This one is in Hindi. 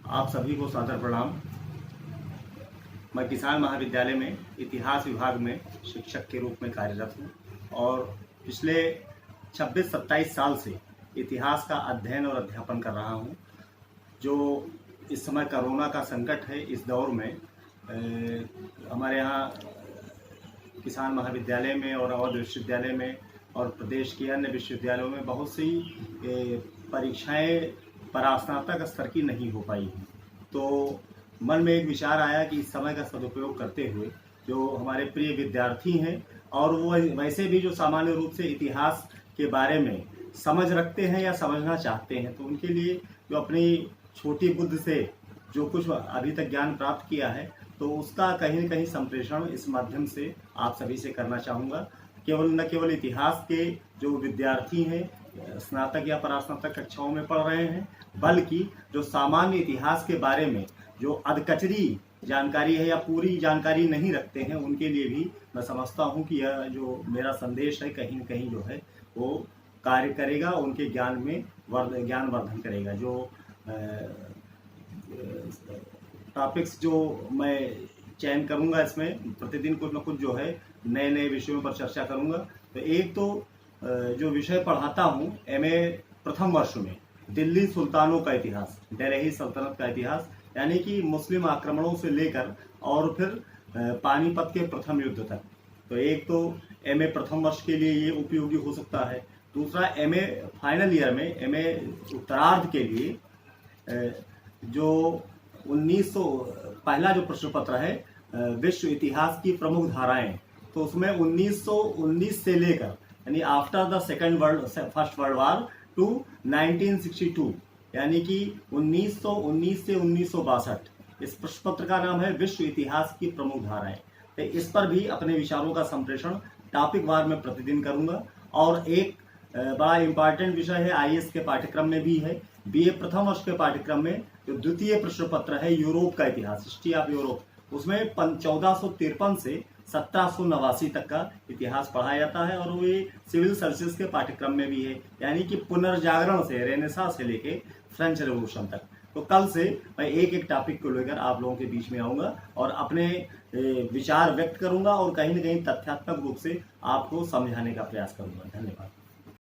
आप सभी को सादर प्रणाम। मैं किसान महाविद्यालय में इतिहास विभाग में शिक्षक के रूप में कार्यरत हूँ और पिछले 26-27 साल से इतिहास का अध्ययन और अध्यापन कर रहा हूँ। जो इस समय कोरोना का संकट है, इस दौर में हमारे यहाँ किसान महाविद्यालय में और अवध विश्वविद्यालय में और प्रदेश के अन्य विश्वविद्यालयों में बहुत सी परीक्षाएं परास्नातक स्तर की नहीं हो पाई हैं। तो मन में एक विचार आया कि इस समय का सदुपयोग करते हुए जो हमारे प्रिय विद्यार्थी हैं और वो वैसे भी जो सामान्य रूप से इतिहास के बारे में समझ रखते हैं या समझना चाहते हैं, तो उनके लिए जो अपनी छोटी बुद्धि से जो कुछ अभी तक ज्ञान प्राप्त किया है, तो उसका कहीं न कहीं संप्रेषण इस माध्यम से आप सभी से करना चाहूँगा। न केवल इतिहास के जो विद्यार्थी हैं, स्नातक या परास्नातक कक्षाओं में पढ़ रहे हैं, बल्कि जो सामान्य इतिहास के बारे में जो अधकचरी जानकारी है या पूरी जानकारी नहीं रखते हैं, उनके लिए भी मैं समझता हूं कि यह जो मेरा संदेश है कहीं न कहीं जो है वो कार्य करेगा, उनके ज्ञान में ज्ञानवर्धन करेगा। जो टॉपिक्स जो मैं चयन करूंगा, इसमें प्रतिदिन कुछ न कुछ जो है नए नए विषयों पर चर्चा करूंगा। तो एक तो जो विषय पढ़ाता हूं एमए प्रथम वर्ष में, दिल्ली सुल्तानों का इतिहास, दिल्ली सल्तनत का इतिहास, यानी कि मुस्लिम आक्रमणों से लेकर और फिर पानीपत के प्रथम युद्ध तक। तो एक तो एमए प्रथम वर्ष के लिए ये उपयोगी हो सकता है। दूसरा, एमए फाइनल ईयर में, एमए उत्तरार्ध के लिए जो 1900 पहला जो प्रश्न पत्र है विश्व इतिहास की प्रमुख धाराएं, तो उसमें 1919 से लेकर यानी after the first world war to 1962, यानी कि 1919 से 1962, इस प्रश्न पत्र का नाम है विश्व इतिहास की प्रमुख धाराएं। तो इस पर भी अपने विचारों का संप्रेषण टॉपिक वार में प्रतिदिन करूंगा। और एक बड़ा इंपॉर्टेंट विषय है, आईएएस के पाठ्यक्रम में भी है, बीए प्रथम वर्ष के पाठ्यक्रम में जो द्वितीय प्रश्न पत्र है यूरोप का इतिहास, हिस्ट्री ऑफ यूरोप, उसमें 1453 से 1789 तक का इतिहास पढ़ाया जाता है और वो ये सिविल सर्विसेज के पाठ्यक्रम में भी है, यानी कि पुनर्जागरण से, रेनेसां से लेके फ्रेंच रेवोल्यूशन तक। तो कल से मैं एक एक टॉपिक को लेकर आप लोगों के बीच में आऊंगा और अपने विचार व्यक्त करूंगा और कहीं न कहीं तथ्यात्मक रूप से आपको समझाने का प्रयास करूंगा। धन्यवाद।